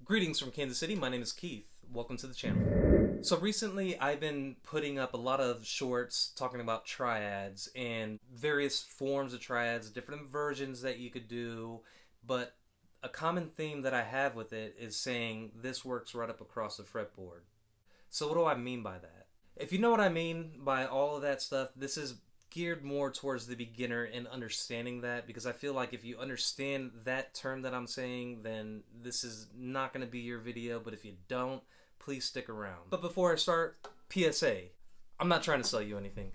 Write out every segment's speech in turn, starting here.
Greetings from Kansas City, my name is Keith. Welcome to the channel. So recently I've been putting up a lot of shorts talking about triads and various forms of triads, different versions that you could do, but a common theme that I have with it is saying this works right up across the fretboard. So what do I mean by that? If you know what I mean by all of that stuff, this is geared more towards the beginner and understanding that, because I feel like if you understand that term that I'm saying, then this is not going to be your video, but if you don't, please stick around. But before I start, PSA, I'm not trying to sell you anything.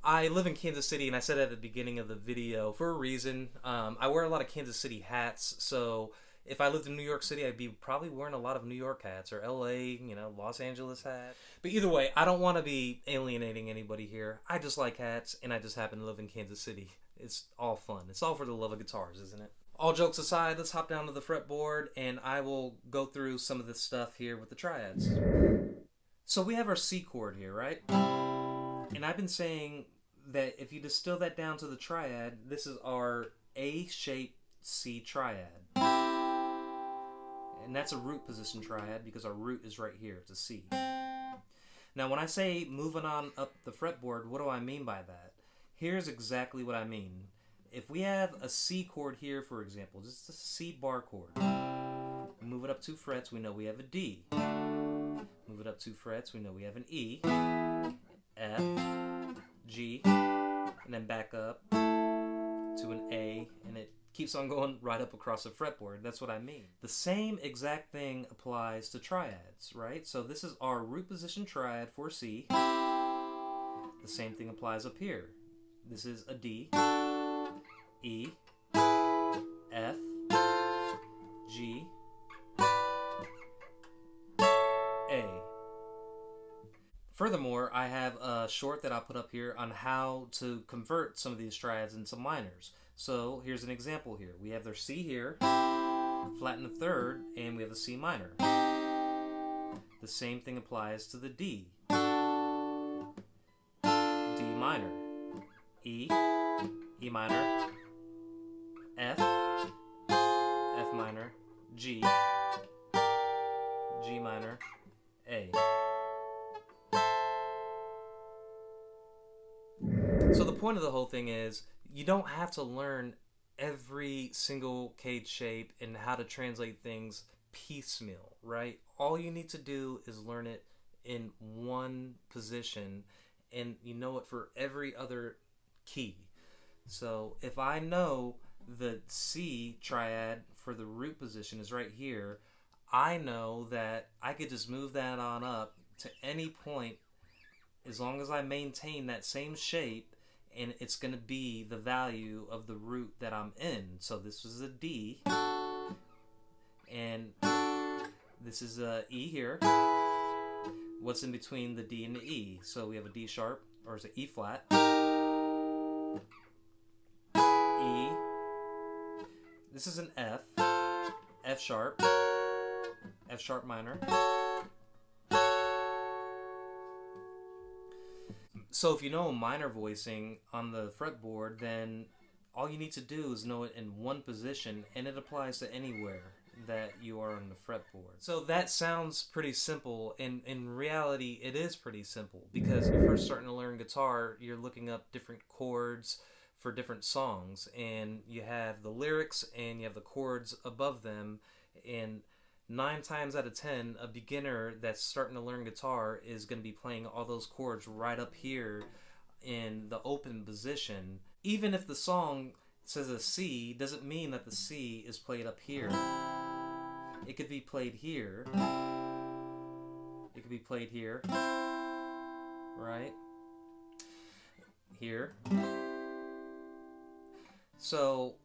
I live in Kansas City, and I said at the beginning of the video for a reason. I wear a lot of Kansas City hats, so if I lived in New York City, I'd be probably wearing a lot of New York hats, or LA, Los Angeles hat. But either way, I don't want to be alienating anybody here. I just like hats, and I just happen to live in Kansas City. It's all fun. It's all for the love of guitars, isn't it? All jokes aside, let's hop down to the fretboard, and I will go through some of this stuff here with the triads. So we have our C chord here, right? And I've been saying that if you distill that down to the triad, this is our A-shaped C triad. And that's a root position triad because our root is right here. It's a C. Now when I say moving on up the fretboard, what do I mean by that? Here's exactly what I mean. If we have a C chord here, for example, just a C bar chord. Move it up 2 frets, we know we have a D. Move it up 2 frets, we know we have an E, F, G, and then back up to an A, and it keeps on going right up across the fretboard. That's what I mean. The same exact thing applies to triads, right? So this is our root position triad for C. The same thing applies up here. This is a D, E, F, G, A. Furthermore, I have a short that I'll put up here on how to convert some of these triads into minors. So here's an example here. We have their C here, flattened the third, and we have a C minor. The same thing applies to the D. D minor, E, E minor, F, F minor, G, G minor, A. So the point of the whole thing is, you don't have to learn every single cage shape and how to translate things piecemeal, right? All you need to do is learn it in one position, and you know it for every other key. So if I know the C triad for the root position is right here, I know that I could just move that on up to any point as long as I maintain that same shape, and it's going to be the value of the root that I'm in. So this was a D, and this is a E here. What's in between the D and the E? So we have a D sharp, or is it E flat, E, this is an F, F sharp minor. So if you know minor voicing on the fretboard, then all you need to do is know it in one position, and it applies to anywhere that you are on the fretboard. So that sounds pretty simple, and in reality it is pretty simple, because when you're first starting to learn guitar, you're looking up different chords for different songs, and you have the lyrics and you have the chords above them, and 9 times out of 10, a beginner that's starting to learn guitar is going to be playing all those chords right up here in the open position. Even if the song says a C, doesn't mean that the C is played up here. It could be played here. It could be played here. Right? Here. So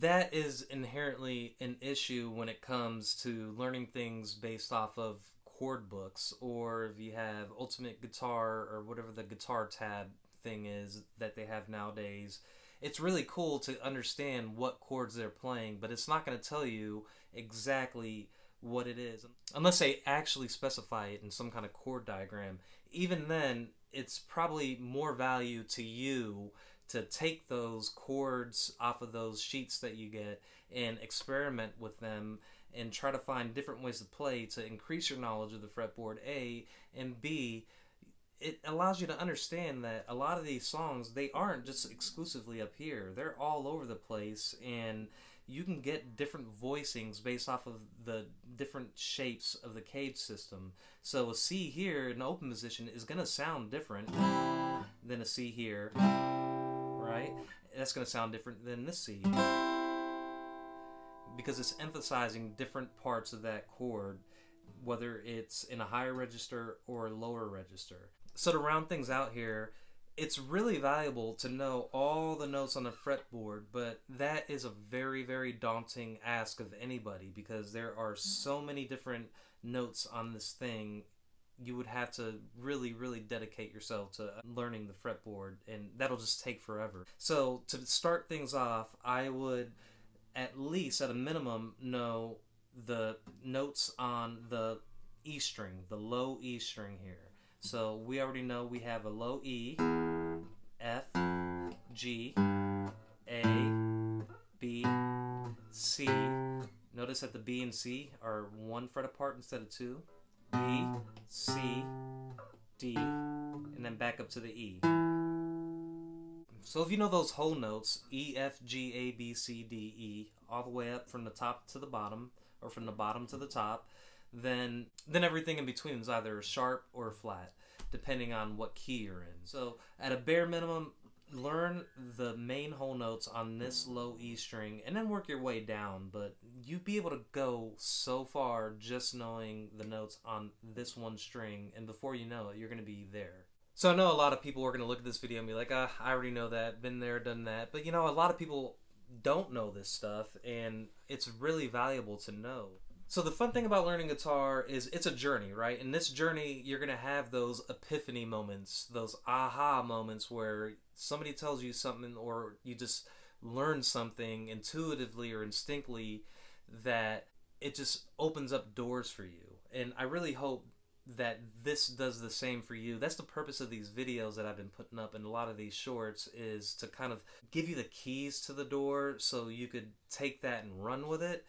that is inherently an issue when it comes to learning things based off of chord books, or if you have Ultimate Guitar or whatever the guitar tab thing is that they have nowadays. It's really cool to understand what chords they're playing, but it's not going to tell you exactly what it is unless they actually specify it in some kind of chord diagram. Even then, it's probably more value to you to take those chords off of those sheets that you get and experiment with them and try to find different ways to play to increase your knowledge of the fretboard, A, and B, it allows you to understand that a lot of these songs, they aren't just exclusively up here. They're all over the place, and you can get different voicings based off of the different shapes of the cage system. So a C here in open position is going to sound different than a C here, right? That's going to sound different than this C, because it's emphasizing different parts of that chord, whether it's in a higher register or a lower register. So to round things out here, it's really valuable to know all the notes on the fretboard, but that is a very, very daunting ask of anybody, because there are so many different notes on this thing. You would have to really, really dedicate yourself to learning the fretboard, and that'll just take forever. So to start things off, I would at least, at a minimum, know the notes on the E string, the low E string here. So we already know we have a low E, F, G, A, B, C. Notice that the B and C are 1 fret apart instead of 2. B, C, D, and then back up to the E. So if you know those whole notes, E, F, G, A, B, C, D, E, all the way up from the top to the bottom, or from the bottom to the top, then everything in between is either sharp or flat, depending on what key you're in. So at a bare minimum, learn the main whole notes on this low E string, and then work your way down. But you'd be able to go so far just knowing the notes on this one string, and before you know it, you're going to be there. So I know a lot of people are going to look at this video and be like, I already know that, been there, done that. But you know, a lot of people don't know this stuff, and it's really valuable to know. So the fun thing about learning guitar is it's a journey, right? In this journey, you're going to have those epiphany moments, those aha moments where somebody tells you something, or you just learn something intuitively or instinctively that it just opens up doors for you. And I really hope that this does the same for you. That's the purpose of these videos that I've been putting up, and a lot of these shorts, is to kind of give you the keys to the door so you could take that and run with it.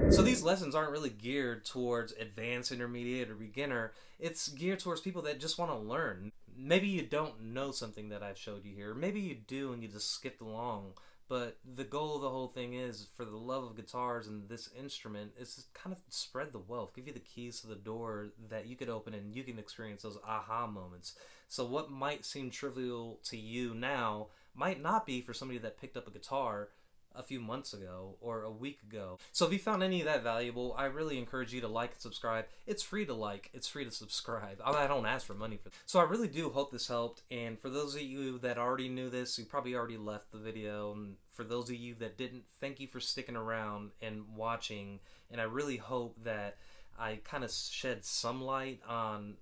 So these lessons aren't really geared towards advanced, intermediate, or beginner. It's geared towards people that just want to learn. Maybe you don't know something that I've showed you here. Maybe you do and you just skipped along. But the goal of the whole thing is, for the love of guitars and this instrument, is to kind of spread the wealth, give you the keys to the door that you could open and you can experience those aha moments. So what might seem trivial to you now might not be for somebody that picked up a guitar a few months ago or a week ago. So if you found any of that valuable, I really encourage you to like and subscribe. It's free to like, it's free to subscribe. I don't ask for money for this. So I really do hope this helped, and for those of you that already knew this, you probably already left the video, and for those of you that didn't, thank you for sticking around and watching, and I really hope that I kind of shed some light on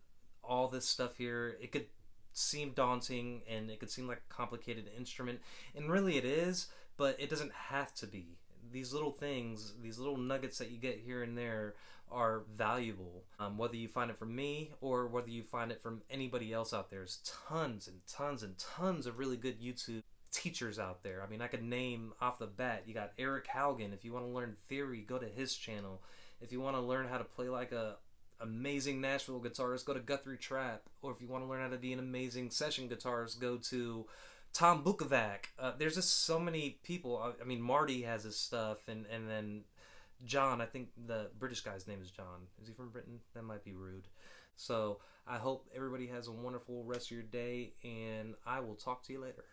all this stuff here. It could seem daunting, and it could seem like a complicated instrument, and really it is, but it doesn't have to be. These little things, these little nuggets that you get here and there are valuable. Whether you find it from me or whether you find it from anybody else out there, there's tons and tons and tons of really good YouTube teachers out there. I mean, I could name off the bat. You got Eric Haugen. If you want to learn theory, go to his channel. If you want to learn how to play like a amazing Nashville guitarist, go to Guthrie Trapp. Or if you want to learn how to be an amazing session guitarist, go to Tom Bukovac. There's just so many people. I mean, Marty has his stuff, and then John, I think the British guy's name is John. Is he from Britain? That might be rude. So I hope everybody has a wonderful rest of your day, and I will talk to you later.